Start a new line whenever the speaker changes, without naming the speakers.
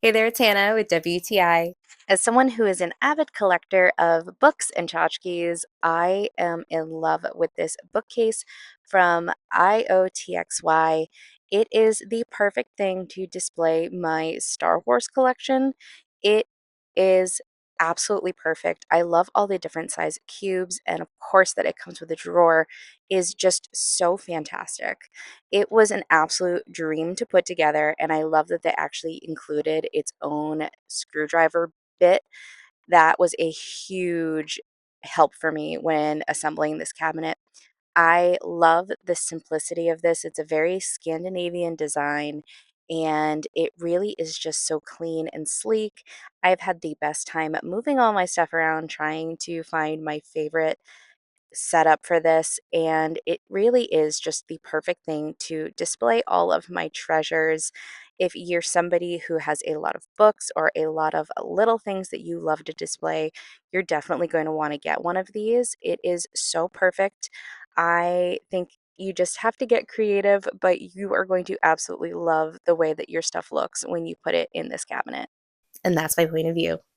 Hey there, it's Hannah with WTI. As someone who is an avid collector of books and tchotchkes, I am in love with this bookcase from IOTXY. It is the perfect thing to display my Star Wars collection. It is absolutely perfect. I love all the different size cubes, and of course, that it comes with a drawer is just so fantastic. It was an absolute dream to put together, and I love that they actually included its own screwdriver bit. That was a huge help for me when assembling this cabinet. I love the simplicity of this. It's a very Scandinavian design, and it really is just so clean and sleek. I've had the best time moving all my stuff around, trying to find my favorite setup for this, and it really is just the perfect thing to display all of my treasures. If you're somebody who has a lot of books or a lot of little things that you love to display, you're definitely going to want to get one of these. It is so perfect. I think you just have to get creative, but you are going to absolutely love the way that your stuff looks when you put it in this cabinet. And that's my point of view.